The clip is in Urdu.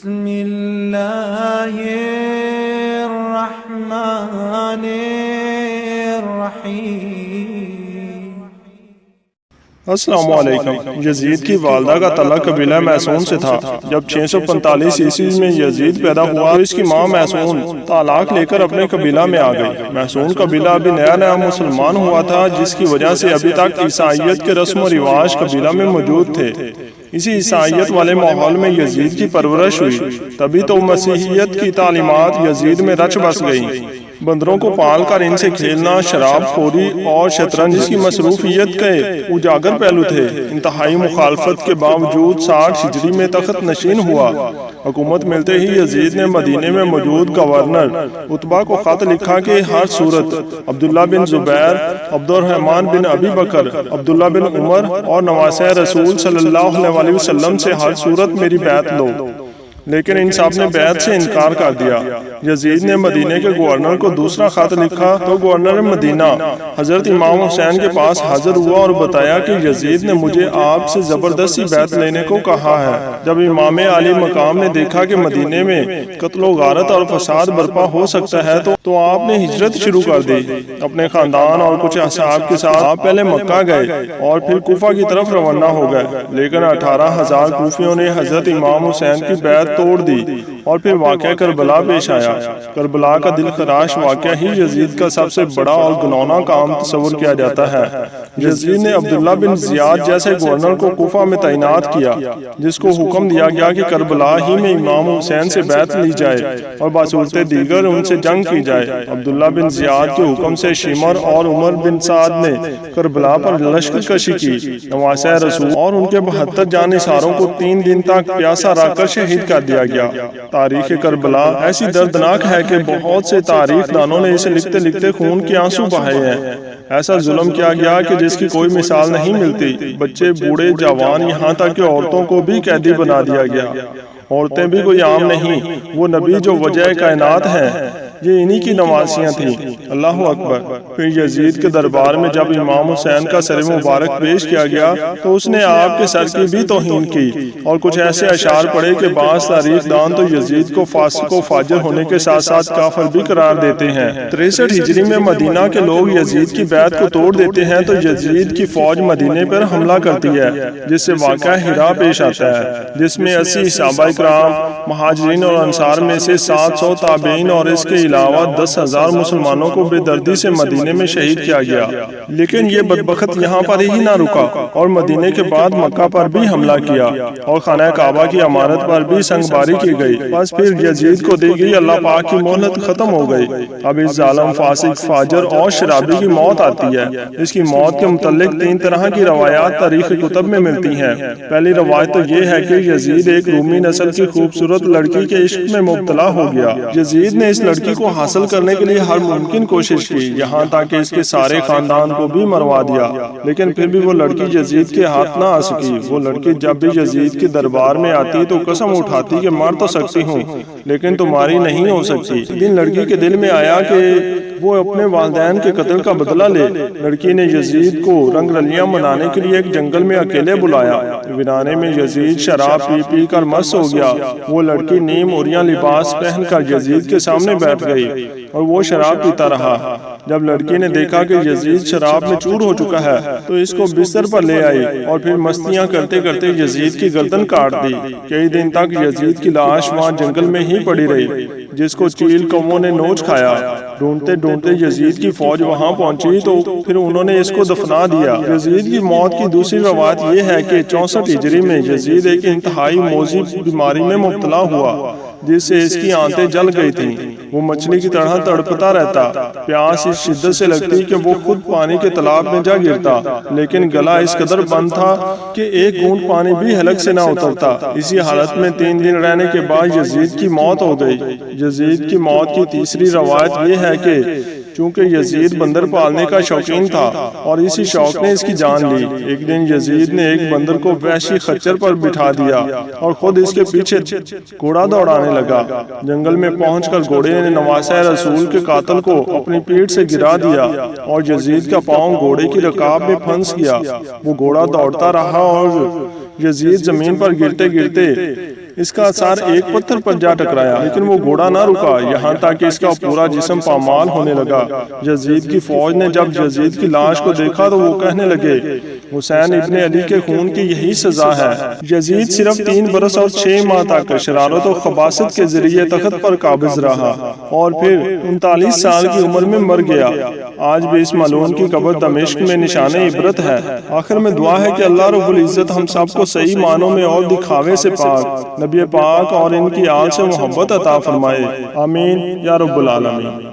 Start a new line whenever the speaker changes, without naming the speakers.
بسم اللہ الرحمن الرحیم۔
السلام علیکم۔ یزید کی والدہ کا تعلق قبیلہ میسون سے تھا۔ جب 645 عیسوی میں یزید پیدا ہوا تو اس کی ماں میسون طلاق لے کر اپنے قبیلہ میں آ گئی۔ میسون قبیلہ ابھی نیا مسلمان ہوا تھا، جس کی وجہ سے ابھی تک عیسائیت کے رسم و رواج قبیلہ میں موجود تھے۔ اسی عیسائیت والے ماحول میں یزید کی پرورش ہوئی، تبھی تو مسیحیت کی تعلیمات یزید میں رچ بس گئیں۔ بندروں کو پال کر ان سے کھیلنا، شراب خوری اور شطرنج کی مصروفیت کے اجاگر پہلو تھے۔ انتہائی مخالفت کے باوجود 60 ہجری میں تخت نشین ہوا۔ حکومت ملتے ہی یزید نے مدینے میں موجود گورنر عتبہ کو خط لکھا کہ ہر صورت عبداللہ بن زبیر، عبد الرحمن بن ابی بکر، عبداللہ بن عمر اور نواسہ رسول صلی اللہ علیہ وسلم سے ہر صورت میری بیعت لو۔ لیکن ان سب نے بیعت سے انکار کر دیا۔ یزید نے مدینے کے گورنر کو دوسرا خط لکھا تو گورنر مدینہ حضرت امام حسین کے پاس حاضر ہوا اور بتایا کہ یزید نے مجھے آپ سے زبردستی بیعت لینے کو کہا ہے۔ جب امام عالی مقام نے دیکھا کہ مدینے میں قتل و غارت اور فساد برپا ہو سکتا ہے تو آپ نے ہجرت شروع کر دی۔ اپنے خاندان اور کچھ اصحاب کے ساتھ آپ پہلے مکہ گئے اور پھر کوفہ کی طرف روانہ ہو گئے، لیکن 18,000 کوفیوں نے حضرت امام حسین کی بیعت توڑ دی اور پھر واقعہ کربلا پیش آیا۔ کربلا کا دل خراش واقعہ ہی یزید کا سب سے بڑا اور گناؤنا کام تصور کیا جاتا ہے۔ یزید نے عبداللہ بن زیاد جیسے گورنر کو کوفہ میں تعینات کیا، جس کو حکم دیا گیا کہ کربلا ہی میں امام حسین سے بیعت لی جائے اور بصورت دیگر ان سے جنگ کی جائے۔ عبداللہ بن زیاد کے حکم سے شمر اور عمر بن سعد نے کربلا پر لشکر کشی کی۔ نواسہ رسول اور ان کے 72 جانثاروں کو 3 دن تک پیاسا رکھ کر شہید کر دیا گیا۔ تاریخ کربلا ایسی دردناک ہے کہ بہت سے تاریخ دانوں نے اسے لکھتے لکھتے خون کے آنسو بہائے ہیں۔ ایسا ظلم کیا گیا کہ جس کی کوئی مثال نہیں ملتی۔ بچے، بوڑھے، جوان، یہاں تک کہ عورتوں کو بھی قیدی بنا دیا گیا۔ عورتیں بھی کوئی عام نہیں، وہ نبی جو وجہ کائنات ہیں، یہ انہی کی نواسیاں تھیں۔ اللہ اکبر۔ پھر یزید کے دربار میں جب امام حسین کا سر مبارک پیش کیا گیا تو اس نے آپ کے سر کی بھی توہین کی اور کچھ ایسے اشعار پڑھے کہ بعض تاریخ دان تو یزید کو فاسق و فاجر ہونے کے ساتھ ساتھ کافر بھی قرار دیتے ہیں۔ 63 ہجری میں مدینہ کے لوگ یزید کی بیعت کو توڑ دیتے ہیں تو یزید کی فوج مدینے پر حملہ کرتی ہے، جس سے واقعہ ہرا پیش آتا ہے، جس میں 80 صحابہ کرام، مہاجرین اور انصار میں سے 700 تابعین اور اس کے علاوہ 10,000 مسلمانوں کو بے دردی سے مدینے میں شہید کیا گیا۔ لیکن یہ بدبخت یہاں پر ہی نہ رکا اور مدینے کے بعد مکہ پر بھی حملہ کیا اور خانہ کعبہ کی عمارت پر بھی سنگباری کی گئی۔ بس پھر یزید کو دی گئی اللہ پاک کی مہلت ختم ہو گئی۔ اب اس ظالم، فاسق، فاجر اور شرابی کی موت آتی ہے۔ اس کی موت کے متعلق 3 طرح کی روایات تاریخ کتب میں ملتی ہیں۔ پہلی روایت تو یہ ہے کہ یزید ایک رومی نسل کی خوبصورت لڑکی کے عشق میں مبتلا ہو گیا۔ یزید نے اس لڑکی کو حاصل کرنے کے لیے ہر ممکن کوشش کی، یہاں تک کہ اس کے سارے خاندان کو بھی مروا دیا، لیکن پھر بھی وہ لڑکی یزید کے ہاتھ نہ آ سکی۔ وہ لڑکی جب بھی یزید کے دربار میں آتی تو قسم اٹھاتی کہ مر تو سکتی ہوں لیکن تمہاری نہیں ہو سکتی۔ ایک دن لڑکی کے دل میں آیا کہ وہ اپنے والدین کے قتل کا بدلہ لے۔ لڑکی نے یزید کو رنگ رلیاں منانے کے لیے ایک جنگل میں اکیلے بلایا۔ ویرانے میں یزید شراب پی پی کر مست ہو گیا۔ وہ لڑکی نیم عریاں لباس پہن کر یزید کے سامنے بیٹھ گئی اور وہ شراب پیتا رہا۔ جب لڑکی نے دیکھا کہ یزید شراب میں چور ہو چکا ہے تو اس کو بستر پر لے آئی اور پھر مستیاں کرتے کرتے یزید کی گردن کاٹ دی۔ کئی دن تک یزید کی لاش وہاں جنگل میں ہی پڑی رہی، جس کو چیل کووں نے نوچ کھایا۔ ڈھونڈتے ڈھونڈتے یزید کی فوج وہاں پہنچی تو پھر انہوں نے اس کو دفنا دیا۔ یزید کی موت کی دوسری روایت یہ ہے کہ 64 ہجری میں یزید ایک انتہائی موذی بیماری میں مبتلا ہوا جس سے اس کی آنتیں جل گئی تھیں۔ وہ مچھلی کی طرح تڑپتا رہتا، پیاس اس شدت سے لگتی کہ وہ خود پانی کے تالاب میں جا گرتا، لیکن گلا اس قدر بند تھا کہ ایک گھونٹ پانی بھی حلق سے نہ اترتا۔ اسی حالت میں 3 دن رہنے کے بعد یزید کی موت ہو گئی۔ یزید کی موت کی تیسری روایت یہ ہے کہ چونکہ یزید بندر پالنے کا شوقین تھا اور اسی شوق نے اس کی جان لی۔ ایک دن یزید نے ایک بندر کو وحشی خچر پر بٹھا دیا اور خود اس کے پیچھے گھوڑا دوڑانے لگا۔ جنگل میں پہنچ کر گھوڑے نے نواسہ رسول کے قاتل کو اپنی پیٹھ سے گرا دیا اور یزید کا پاؤں گھوڑے کی رکاب میں پھنس گیا۔ وہ گھوڑا دوڑتا رہا اور یزید زمین پر گرتے گرتے اس کا سر ایک پتھر پر جا ٹکرایا، لیکن وہ گھوڑا نہ رکا یہاں تک کہ اس کا پورا جسم پامال ہونے لگا۔ یزید کی فوج نے جب یزید کی لاش کو دیکھا تو وہ کہنے لگے حسین ابن علی کے خون کی یہی سزا ہے۔ یزید صرف 3 برس اور 6 ماہ تک شرارت و خباثت کے ذریعے تخت پر قابض رہا اور پھر 39 سال کی عمر میں مر گیا۔ آج بھی اس ملعون کی قبر دمشق میں نشان عبرت ہے۔ آخر میں دعا ہے کہ اللہ رب العزت ہم سب کو صحیح معنوں میں اور دکھاوے سے پاک، نبی پاک اور ان کی آل سے محبت عطا فرمائے، آمین یا رب العالمین۔